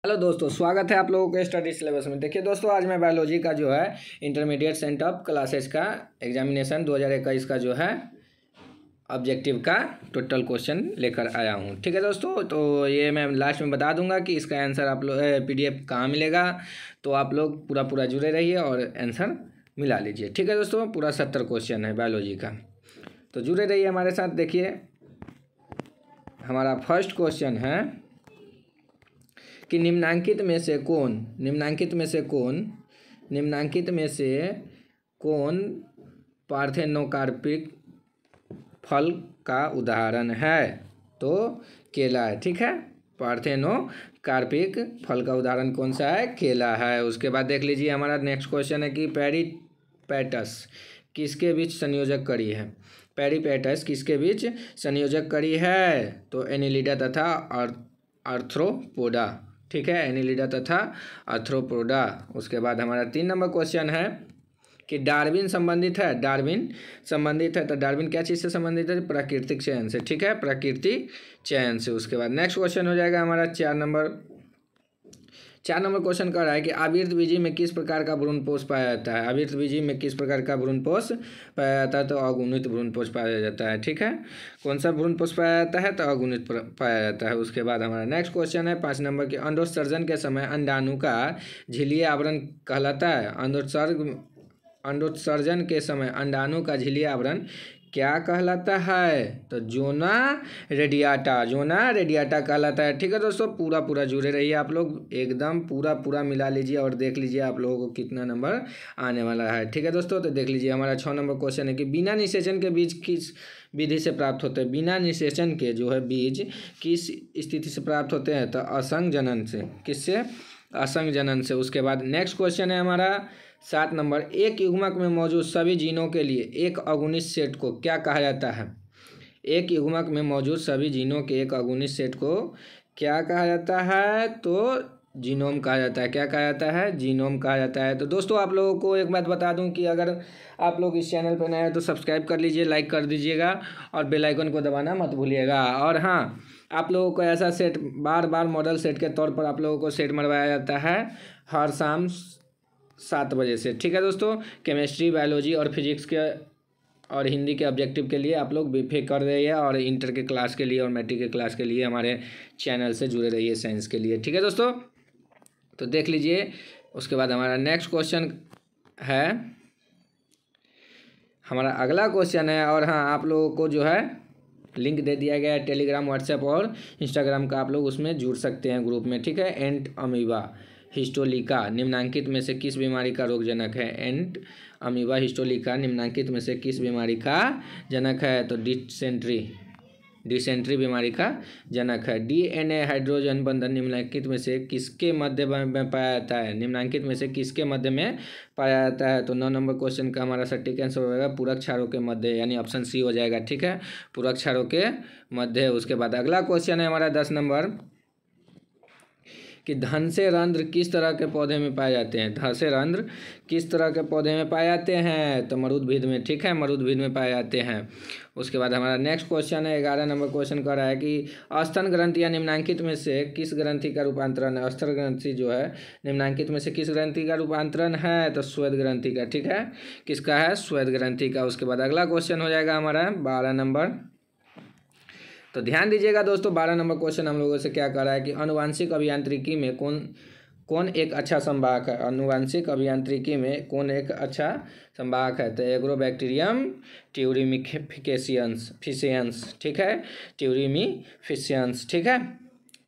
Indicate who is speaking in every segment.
Speaker 1: Hello दोस्तों, स्वागत है आप लोगों के स्टडी सिलेबस में। देखिए दोस्तों, आज मैं बायोलॉजी का जो है इंटरमीडिएट सेंट ऑफ क्लासेस का एग्जामिनेशन 2021 का जो है ऑब्जेक्टिव का टोटल क्वेश्चन लेकर आया हूँ। ठीक है दोस्तों, तो ये मैं लास्ट में बता दूंगा कि इसका आंसर आप लोग PDF कहाँ मिलेगा, तो आप लोग पूरा जुड़े रहिए और आंसर मिला लीजिए। ठीक है दोस्तों, पूरा 70 क्वेश्चन है बायोलॉजी का, तो जुड़े रहिए हमारे साथ। देखिए हमारा फर्स्ट क्वेश्चन है कि निम्नांकित में से कौन पार्थेनोकार्पिक फल का उदाहरण है? तो केला है। ठीक है, पार्थेनोकार्पिक फल का उदाहरण कौन सा है? केला है। उसके बाद देख लीजिए हमारा नेक्स्ट क्वेश्चन है कि पेरीपेटस किसके बीच संयोजक कड़ी है? पेरीपेटस किसके बीच संयोजक कड़ी है? तो एनिलिडा तथा आर्थ्रोपोडा। ठीक है, एनिलिडा तथा आर्थ्रोपोडा। उसके बाद हमारा 3 नंबर क्वेश्चन है कि डार्विन संबंधित है। तो डार्विन क्या चीज़ से संबंधित है? प्राकृतिक चयन से। ठीक है, प्राकृतिक चयन से। उसके बाद नेक्स्ट क्वेश्चन हो जाएगा हमारा 4 नंबर क्वेश्चन कर रहा है कि आवृत बीजी में किस प्रकार का भ्रूणपोष पाया जाता है? आवृत बीजी में किस प्रकार का भ्रूणपोष पाया जाता है? तो अगुणित भ्रूणपोष पाया जाता है। ठीक है, कौन सा भ्रूणपोष पाया जाता है? तो अगुणित पाया जाता है। उसके बाद हमारा नेक्स्ट क्वेश्चन है 5 नंबर की अंडोत्सर्जन के समय अंडाणु का झिल्लीय आवरण कहलाता है। अंडोत्सर्जन के समय अंडाणु का झिल्लीय आवरण क्या कहलाता है? तो जोना रेडियाटा कहलाता है। ठीक है दोस्तों, पूरा जुड़े रहिए आप लोग, एकदम पूरा मिला लीजिए और देख लीजिए आप लोगों को कितना नंबर आने वाला है। ठीक है दोस्तों, तो देख लीजिए हमारा 6 नंबर क्वेश्चन है कि बिना निषेचन के बीज किस विधि से प्राप्त होते हैं? बिना निषेचन के जो है बीज किस स्थिति से प्राप्त होते हैं? तो असंग जनन से। किससे? असंग जनन से। उसके बाद नेक्स्ट क्वेश्चन है हमारा 7 नंबर, एक युग्मक में मौजूद सभी जीनों के लिए एक अगुणित सेट को क्या कहा जाता है? एक युग्मक में मौजूद सभी जीनों के एक अगुणित सेट को क्या कहा जाता है? तो जीनोम कहा जाता है। क्या कहा जाता है? जीनोम कहा जाता है। तो दोस्तों आप लोगों को एक बात बता दूं कि अगर आप लोग इस चैनल पर नए हैं तो सब्सक्राइब कर लीजिए, लाइक कर दीजिएगा और बेल आइकन को दबाना मत भूलिएगा। और हाँ, आप लोगों को ऐसा सेट बार मॉडल सेट के तौर पर आप लोगों को सेट मरवाया जाता है हर शाम 7 बजे से। ठीक है दोस्तों, केमिस्ट्री, बायोलॉजी और फिजिक्स के और हिंदी के ऑब्जेक्टिव के लिए आप लोग बेफिक्र कर रहिए और इंटर के क्लास के लिए और मैट्रिक के क्लास के लिए हमारे चैनल से जुड़े रहिए साइंस के लिए। ठीक है दोस्तों, तो देख लीजिए। उसके बाद हमारा नेक्स्ट क्वेश्चन है, हमारा अगला क्वेश्चन है, और हाँ आप लोगों को जो है लिंक दे दिया गया है टेलीग्राम, व्हाट्सएप और इंस्टाग्राम का, आप लोग उसमें जुड़ सकते हैं ग्रुप में। ठीक है, एंट अमीबा हिस्टोलिका निम्नांकित में से किस बीमारी का रोगजनक है? एंट अमीबा हिस्टोलिका निम्नांकित में से किस बीमारी का जनक है? तो डिसेंट्री बीमारी का जनक है। DNA हाइड्रोजन बंधन निम्नलिखित में से किसके मध्य में पाया जाता है? निम्नांकित में से किसके मध्य में पाया जाता है? तो 9 नंबर क्वेश्चन का हमारा सटीक आंसर हो जाएगा पूरक क्षारों के मध्य, यानी ऑप्शन सी हो जाएगा। ठीक है, पूरक क्षारों के मध्य। उसके बाद अगला क्वेश्चन है हमारा 10 नंबर कि धनसे रंध्र किस तरह के पौधे में पाए जाते हैं? धनसे रंध्र किस तरह के पौधे में पाए जाते हैं? तो मरुद्भिद में। ठीक है, मरुद्भिद में पाए जाते हैं। उसके बाद हमारा नेक्स्ट क्वेश्चन है 11 नंबर क्वेश्चन कर रहा है कि स्तन ग्रंथि या निम्नांकित में से किस ग्रंथि का रूपांतरण है? स्तन ग्रंथि जो है निम्नांकित में से किस ग्रंथि का रूपांतरण है? तो श्वेत ग्रंथि का। ठीक है, किसका है? श्वेत ग्रंथि का। उसके बाद अगला क्वेश्चन हो जाएगा हमारा 12 नंबर। तो ध्यान दीजिएगा दोस्तों, 12 नंबर क्वेश्चन हम लोगों से क्या कर रहा है कि आनुवांशिक अभियांत्रिकी में कौन एक अच्छा संवाहक है? आनुवांशिक अभियांत्रिकी में कौन एक अच्छा संवाहक है? तो एग्रोबैक्टीरियम ट्यूरिमिफिशियंस। ठीक है, ट्यूरिमिफिशियंस। ठीक है,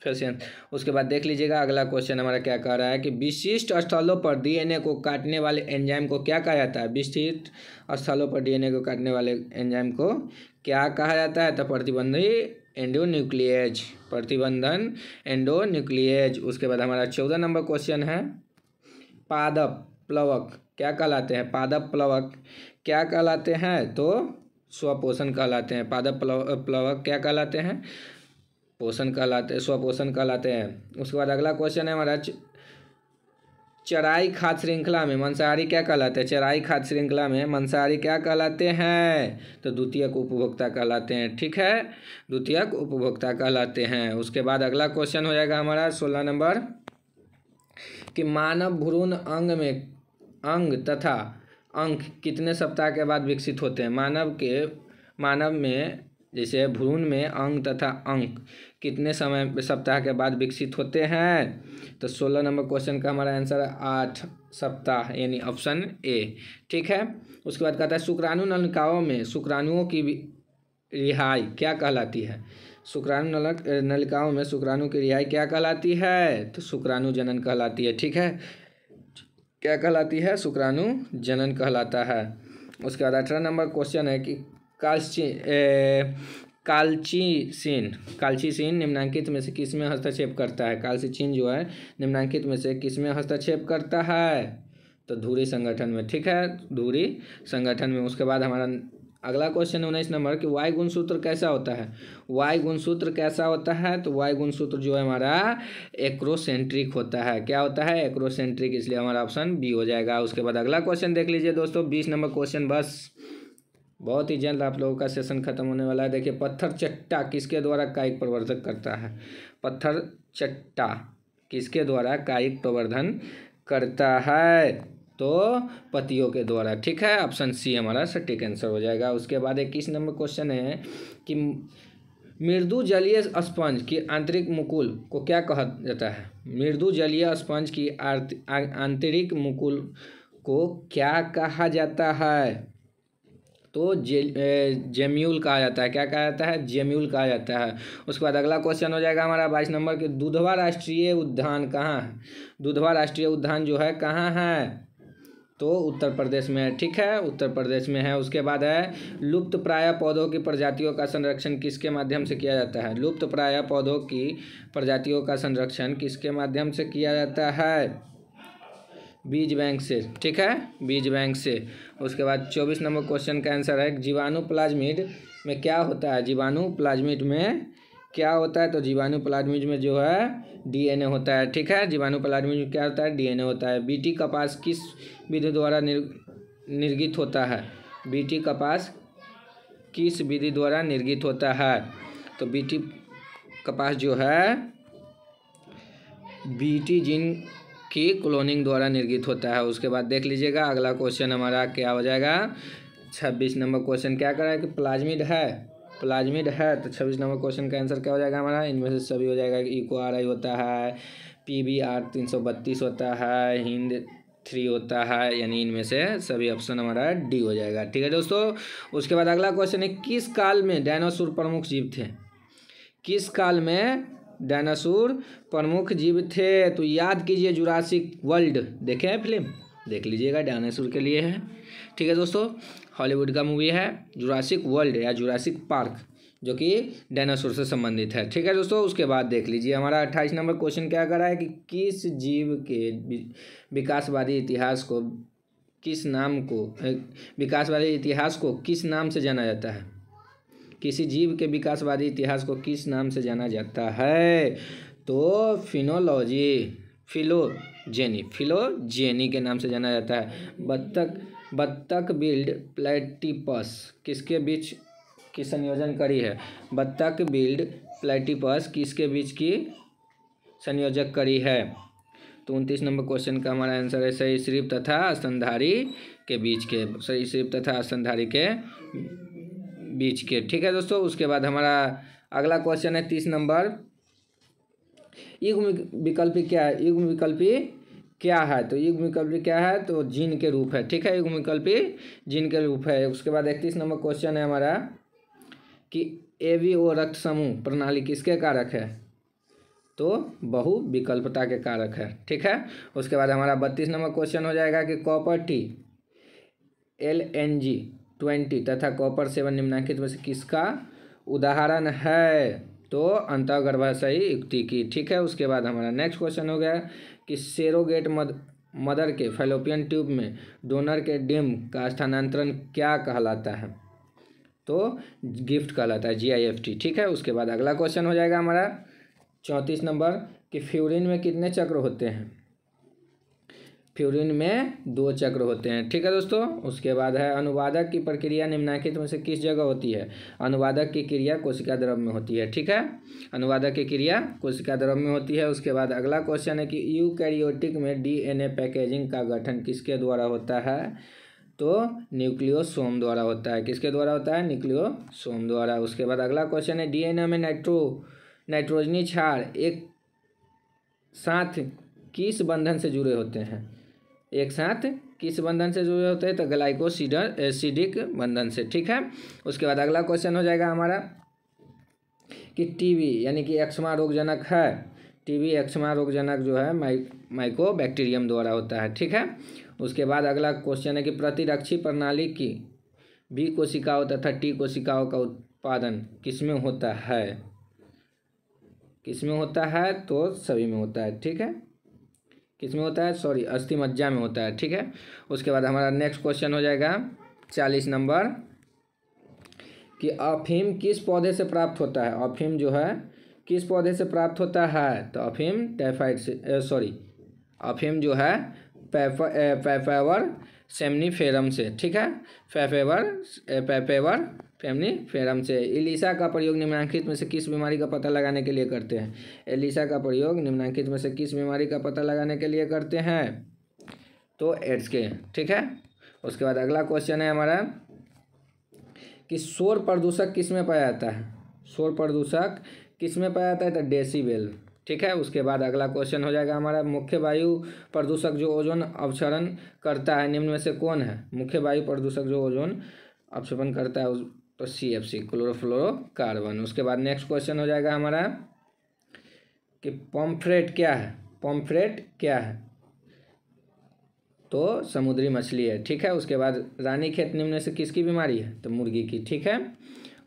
Speaker 1: फिशियंस। उसके बाद देख लीजिएगा अगला क्वेश्चन हमारा क्या कह रहा है कि विशिष्ट स्थलों पर DNA को काटने वाले एंजाइम को क्या कहा जाता है? विशिष्ट स्थलों पर DNA को काटने वाले एंजाइम को क्या कहा जाता है? तो प्रतिबंधन एंडोन्यूक्लिएज। उसके बाद हमारा 14 नंबर क्वेश्चन है पादप प्लवक क्या कहलाते हैं? पादप प्लवक क्या कहलाते हैं? तो स्वपोषण कहलाते हैं। पादप प्लवक क्या कहलाते हैं? स्वपोषण कहलाते हैं। उसके बाद अगला क्वेश्चन है हमारा चराई खाद्य श्रृंखला में मांसाहारी क्या कहलाते हैं? चराई खाद्य श्रृंखला में मांसाहारी क्या कहलाते हैं? तो द्वितीयक उपभोक्ता कहलाते हैं। ठीक है, द्वितीयक उपभोक्ता कहलाते हैं। उसके बाद अगला क्वेश्चन हो जाएगा हमारा 16 नंबर कि मानव भ्रूण अंग तथा अंक कितने सप्ताह के बाद विकसित होते हैं। मानव में जैसे भ्रूण में अंग तथा अंक कितने सप्ताह के बाद विकसित होते हैं। तो 16 नंबर क्वेश्चन का हमारा आंसर है 8 सप्ताह, यानी ऑप्शन ए। ठीक है, उसके बाद कहता है शुक्राणु नलिकाओं में शुक्राणुओं की रिहाई क्या कहलाती है। शुक्राणु नलिकाओं में शुक्राणु की रिहाई क्या कहलाती है। तो शुक्राणु जनन कहलाती है। ठीक है, क्या कहलाती है, शुक्राणु जनन कहलाता है। उसके बाद 18 नंबर क्वेश्चन है कि काल्चिसिन निम्नांकित में से किस में हस्तक्षेप करता है। काल्चिसिन जो है निम्नांकित में से किस में हस्तक्षेप करता है। तो धुरी संगठन में। ठीक है, धुरी संगठन में। उसके बाद हमारा अगला क्वेश्चन 19 नंबर कि वाई गुणसूत्र कैसा होता है। वाई गुणसूत्र कैसा होता है। तो वाई गुणसूत्र जो है हमारा एक्रोसेंट्रिक होता है। क्या होता है, एक्रोसेंट्रिक, इसलिए हमारा ऑप्शन बी हो जाएगा। उसके बाद अगला क्वेश्चन देख लीजिए दोस्तों, 20 नंबर क्वेश्चन, बस बहुत ही जल्द आप लोगों का सेशन खत्म होने वाला है। देखिए, पत्थर चट्टा किसके द्वारा कायिक प्रवर्धन करता है। पत्थर चट्टा किसके द्वारा कायिक प्रवर्धन करता है। तो पतियों के द्वारा। ठीक है, ऑप्शन सी हमारा सटीक आंसर हो जाएगा। उसके बाद 21 नंबर क्वेश्चन है कि मृदु जलीय स्पंज की आंतरिक मुकुल को क्या कहा जाता है। मृदु जलीय स्पंज की आंतरिक मुकुल को क्या कहा जाता है। तो जेम्यूल कहा जाता है। क्या कहा जाता है, जेम्यूल कहा जाता है। उसके बाद अगला क्वेश्चन हो जाएगा हमारा 22 नंबर के दुधवा राष्ट्रीय उद्यान कहाँ है। दुधवा राष्ट्रीय उद्यान जो है कहाँ है। तो उत्तर प्रदेश में है। ठीक है, उत्तर प्रदेश में है। उसके बाद है लुप्त प्राय पौधों की प्रजातियों का संरक्षण किसके माध्यम से किया जाता है। लुप्त प्राय पौधों की प्रजातियों का संरक्षण किसके माध्यम से किया जाता है। बीज बैंक से। ठीक है, बीज बैंक से। उसके बाद 24 नंबर क्वेश्चन का आंसर है जीवाणु प्लाज्मिड में क्या होता है। जीवाणु प्लाज्मिड में क्या होता है। तो जीवाणु प्लाज्मिड में जो है डीएनए होता है। ठीक है, जीवाणु प्लाज्मिड में क्या होता है, डीएनए होता है। बीटी कपास किस विधि द्वारा निर्गित होता है। बीटी कपास किस विधि द्वारा निर्गित होता है। तो बीटी कपास जो है बीटी जीन की क्लोनिंग द्वारा निर्गित होता है। उसके बाद देख लीजिएगा अगला क्वेश्चन हमारा क्या हो जाएगा। 26 नंबर क्वेश्चन क्या कर रहा है कि प्लाज्मिड है। प्लाज्मिड है तो 26 नंबर क्वेश्चन का आंसर क्या हो जाएगा हमारा, इनमें से सभी हो जाएगा। EcoRI होता है, PBR 332 होता है, हिंद 3 होता है, यानी इनमें से सभी ऑप्शन हमारा डी हो जाएगा। ठीक है दोस्तों, उसके बाद अगला क्वेश्चन है किस काल में डायनासोर प्रमुख जीव थे। किस काल में डायनासोर प्रमुख जीव थे। तो याद कीजिए जुरासिक वर्ल्ड, देखे हैं फिल्म, देख लीजिएगा, डायनासोर के लिए है। ठीक है दोस्तों, हॉलीवुड का मूवी है जुरासिक वर्ल्ड या जुरासिक पार्क, जो कि डायनासोर से संबंधित है। ठीक है दोस्तों, उसके बाद देख लीजिए हमारा 28 नंबर क्वेश्चन क्या कर रहा है कि किस जीव के विकासवादी इतिहास को किस नाम से जाना जाता है। किसी जीव के विकासवादी इतिहास को किस नाम से जाना जाता है। तो फिलोजेनी के नाम से जाना जाता है। बत्तख बिल्ड प्लेटिपस किसके बीच की संयोजन करी है। बत्तख बिल्ड प्लेटिपस किसके बीच की संयोजक करी है। तो 29 नंबर क्वेश्चन का हमारा आंसर है सरीसृप तथा स्तनधारी के बीच के। सरीसृप तथा स्तनधारी के बीच के। ठीक है दोस्तों, उसके बाद हमारा अगला क्वेश्चन है 30 नंबर, युग्म विकल्पी क्या है। युग्म विकल्पी क्या है। तो युग्म विकल्पी क्या है, तो जीन के रूप है। ठीक है, युग्म विकल्पी जीन के रूप है। उसके बाद 31 नंबर क्वेश्चन है हमारा कि एवीओ रक्त समूह प्रणाली किसके कारक है। तो बहु विकल्पता के कारक है। ठीक है, उसके बाद हमारा 32 नंबर क्वेश्चन हो जाएगा कि कॉपर टी LNG20 तथा कॉपर 7 निम्नलिखित में से किसका उदाहरण है। तो अंतःगर्भाशयी युक्ति की। ठीक है, उसके बाद हमारा नेक्स्ट क्वेश्चन हो गया कि सेरोगेट मदर के फैलोपियन ट्यूब में डोनर के डिम का स्थानांतरण क्या कहलाता है। तो गिफ्ट कहलाता है, GIFT। ठीक है, उसके बाद अगला क्वेश्चन हो जाएगा हमारा 34 नंबर कि फ्यूरिन में कितने चक्र होते हैं। फ्यूरिन में 2 चक्र होते हैं। ठीक है दोस्तों। उसके बाद है अनुवादक की प्रक्रिया निम्नलिखित में से किस जगह होती है? अनुवादक की क्रिया कोशिका द्रव में होती है। ठीक है, अनुवादक की क्रिया कोशिका द्रव में होती है। उसके बाद अगला क्वेश्चन है कि यूकैरियोटिक में डीएनए पैकेजिंग का गठन किसके द्वारा होता है? तो न्यूक्लियोसोम द्वारा होता है। किसके द्वारा होता है? न्यूक्लियोसोम द्वारा। उसके बाद अगला क्वेश्चन है डीएनए में नाइट्रोजनी क्षार एक साथ किस बंधन से जुड़े होते हैं? एक साथ किस बंधन से जुड़े होते हैं? तो ग्लाइकोसिडिक बंधन से। ठीक है। उसके बाद अगला क्वेश्चन हो जाएगा हमारा कि टीबी यानी कि एक्समा रोगजनक है। टीबी एक्समा रोगजनक जो है माइकोबैक्टीरियम द्वारा होता है। ठीक है। उसके बाद अगला क्वेश्चन है कि प्रतिरक्षी प्रणाली की बी कोशिकाओं तथा टी कोशिकाओं का उत्पादन किसमें होता है? किसमें होता है? तो सभी में होता है। ठीक है। किसमें होता है? सॉरी, अस्थिमज्जा में होता है। ठीक है। उसके बाद हमारा नेक्स्ट क्वेश्चन हो जाएगा 40 नंबर कि अफीम किस पौधे से प्राप्त होता है? अफीम जो है किस पौधे से प्राप्त होता है? तो अफीम टाइफाइड से अफीम जो है पैपेवर सेमनीफेरम से। ठीक है, पैपेवर सेमनीफेरम से। एलिसा का प्रयोग निम्नलिखित में से किस बीमारी का पता लगाने के लिए करते हैं? एलिसा का प्रयोग निम्नलिखित में से किस बीमारी का पता लगाने के लिए करते हैं? तो एड्स के। ठीक है। उसके बाद अगला क्वेश्चन है हमारा कि शोर प्रदूषक किस में पाया जाता है? शोर प्रदूषक किस में पाया जाता है? तो डेसिबल। ठीक है। उसके बाद अगला क्वेश्चन हो जाएगा हमारा मुख्य वायु प्रदूषक जो ओजोन अपक्षरण करता है निम्न में से कौन है? मुख्य वायु प्रदूषक जो ओजोन अपक्षरण करता है तो CFC क्लोरोफ्लोरोकार्बन। उसके बाद नेक्स्ट क्वेश्चन हो जाएगा हमारा कि पॉम्फ्रेट क्या है? पॉम्फ्रेट क्या है? तो समुद्री मछली है। ठीक है। उसके बाद रानीखेत निम्न में से किसकी बीमारी है? तो मुर्गी की। ठीक है।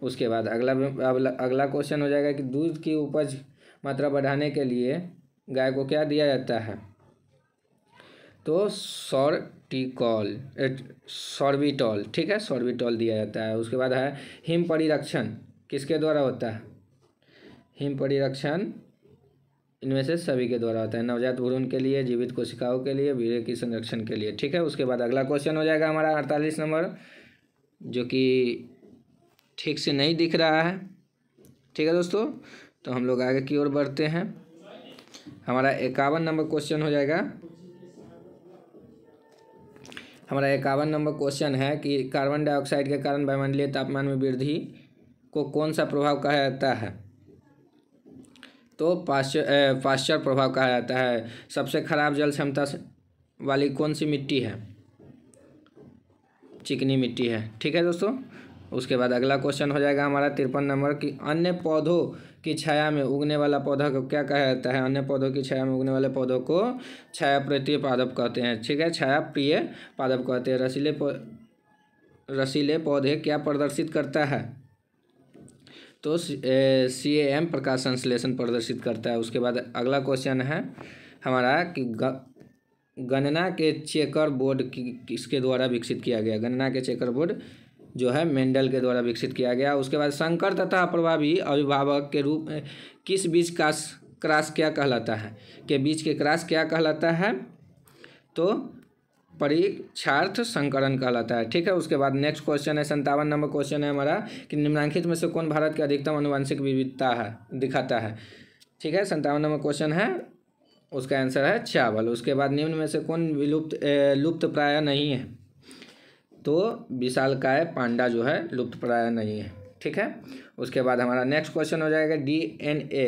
Speaker 1: उसके बाद अगला क्वेश्चन हो जाएगा कि दूध की उपज मात्रा बढ़ाने के लिए गाय को क्या दिया जाता है? तो सॉर्बिटॉल। ठीक है, सॉर्बिटॉल दिया जाता है। उसके बाद है हिम परिरक्षण किसके द्वारा होता है? हिम परिरक्षण इनमें से सभी के द्वारा होता है। नवजात भ्रूण के लिए, जीवित कोशिकाओं के लिए, वीर्य की संरक्षण के लिए। ठीक है। उसके बाद अगला क्वेश्चन हो जाएगा हमारा 48 नंबर जो कि ठीक से नहीं दिख रहा है। ठीक है दोस्तों, तो हम लोग आगे की ओर बढ़ते हैं। हमारा 51 नंबर क्वेश्चन हो जाएगा। हमारा 51 नंबर क्वेश्चन है कि कार्बन डाइऑक्साइड के कारण वायुमंडलीय तापमान में वृद्धि को कौन सा प्रभाव कहा जाता है? तो पाश्चर प्रभाव कहा जाता है। सबसे खराब जल क्षमता वाली कौन सी मिट्टी है? चिकनी मिट्टी है। ठीक है दोस्तों। उसके बाद अगला क्वेश्चन हो जाएगा हमारा 53 नंबर कि अन्य पौधों की छाया में उगने वाला पौधा को क्या कहा जाता है? अन्य पौधों की छाया में उगने वाले पौधों को छायाप्रिय पादप कहते हैं। ठीक है, छायाप्रिय पादप कहते हैं। रसीले पौधे क्या प्रदर्शित करता है? तो CAM प्रकाश संश्लेषण प्रदर्शित करता है। उसके बाद अगला क्वेश्चन है हमारा कि गणना के चेकर बोर्ड किसके द्वारा विकसित किया गया? गणना के चेकर बोर्ड जो है मेंडल के द्वारा विकसित किया गया। उसके बाद संकर तथा प्रभावी अभिभावक के रूप में किस बीज का क्रॉस क्या कहलाता है? के बीज के क्रॉस क्या कहलाता है? तो परीक्षार्थ संकरण कहलाता है। ठीक है। उसके बाद नेक्स्ट क्वेश्चन है 57 नंबर क्वेश्चन है हमारा कि निम्नलिखित में से कौन भारत की अधिकतम आनुवंशिक विविधता दिखाता है? ठीक है, 57 नंबर क्वेश्चन है, उसका आंसर है चावल। उसके बाद निम्न में से कौन लुप्त प्राय नहीं है? तो विशालकाय पांडा जो है लुप्त प्राय नहीं है। ठीक है। उसके बाद हमारा नेक्स्ट क्वेश्चन हो जाएगा DNA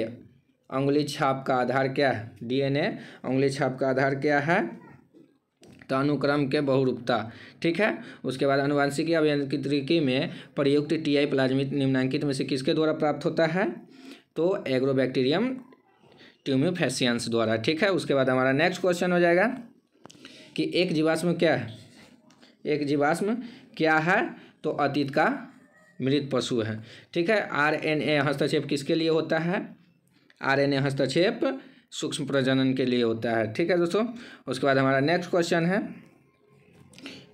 Speaker 1: अंगुली छाप का आधार क्या है? DNA अंगुली छाप का आधार क्या है? तो अनुक्रम के बहुरूपता। ठीक है। उसके बाद आनुवंशिकी अभियांत्रिकी में प्रयुक्त TI प्लाज्मिड निम्नलिखित में से किसके द्वारा प्राप्त होता है? तो एग्रोबैक्टीरियम ट्यूमिफेसियंस द्वारा। ठीक है। उसके बाद हमारा नेक्स्ट क्वेश्चन हो जाएगा कि एक जीवाश्म क्या है? एक जीवाश्म क्या है? तो अतीत का मृत पशु है। ठीक है। RNA हस्तक्षेप किसके लिए होता है? RNA हस्तक्षेप सूक्ष्म प्रजनन के लिए होता है। ठीक है दोस्तों। उसके बाद हमारा नेक्स्ट क्वेश्चन है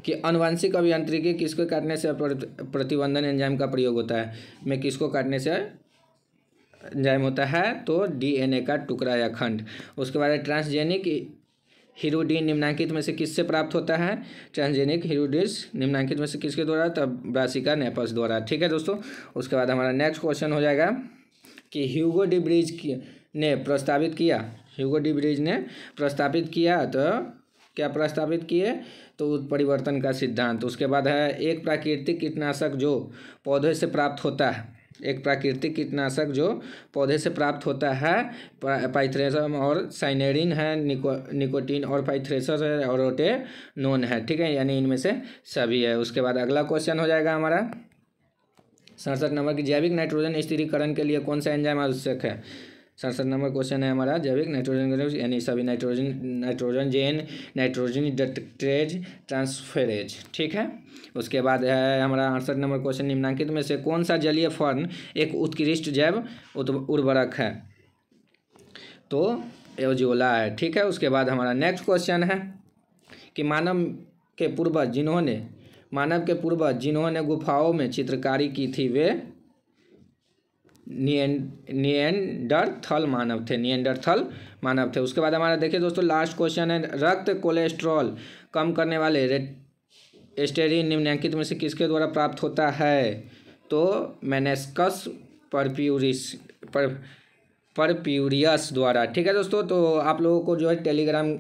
Speaker 1: कि आनुवंशिक अभियांत्रिकी किसको काटने से प्रतिबंधन एंजाइम का प्रयोग होता है? में किसको काटने से एंजाइम होता है? तो DNA का टुकड़ा या खंड। उसके बाद ट्रांसजेनिक हीरोडीन निम्नांकित में से किससे प्राप्त होता है? ट्रांसजेनिक हीरोडिस निम्नांकित में से किसके द्वारा? तब ब्रासिका नेपस द्वारा। ठीक है दोस्तों। उसके बाद हमारा नेक्स्ट क्वेश्चन हो जाएगा कि ह्यूगो डी ब्रिज ने प्रस्तावित किया, ह्यूगो डी ब्रिज ने प्रस्तावित किया, तो क्या प्रस्तावित किए? तो उत्परिवर्तन का सिद्धांत। उसके बाद है एक प्राकृतिक कीटनाशक जो पौधे से प्राप्त होता है, एक प्राकृतिक कीटनाशक जो पौधे से प्राप्त होता है, पाइथ्रेसम और साइनेरिन है, निकोटीन और पाइथ्रेसस है और रोटेनोन है। ठीक है, यानी इनमें से सभी है। उसके बाद अगला क्वेश्चन हो जाएगा हमारा 67 नंबर की जैविक नाइट्रोजन स्थिरीकरण के लिए कौन सा एंजाइम आवश्यक है? 67 नंबर क्वेश्चन है हमारा जैविक नाइट्रोजन यानी सभी नाइट्रोजन जेन नाइट्रोजन डेक्ट्रेज ट्रांसफेरेज। ठीक है। उसके बाद है हमारा 68 नंबर क्वेश्चन निम्नांकित में से कौन सा जलीय फर्न एक उत्कृष्ट जैव उर्वरक है? तो एओजोला है। ठीक है। उसके बाद हमारा नेक्स्ट क्वेश्चन है कि मानव के पूर्वज जिन्होंने गुफाओं में चित्रकारी की थी वे निएंडरथल मानव थे। उसके बाद हमारा देखिए दोस्तों लास्ट क्वेश्चन है रक्त कोलेस्ट्रॉल कम करने वाले एस्टेरिन निम्नलिखित में से किसके द्वारा प्राप्त होता है? तो मेनेस्कस परप्यूरियस द्वारा। ठीक है दोस्तों। तो आप लोगों को जो है टेलीग्राम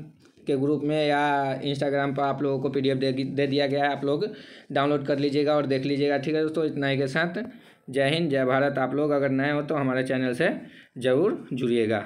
Speaker 1: के ग्रुप में या इंस्टाग्राम पर आप लोगों को PDF दे दिया गया है, आप लोग डाउनलोड कर लीजिएगा और देख लीजिएगा। ठीक है दोस्तों। इतना ही के साथ जय हिंद जय भारत। आप लोग अगर नए हो तो हमारे चैनल से ज़रूर जुड़िएगा।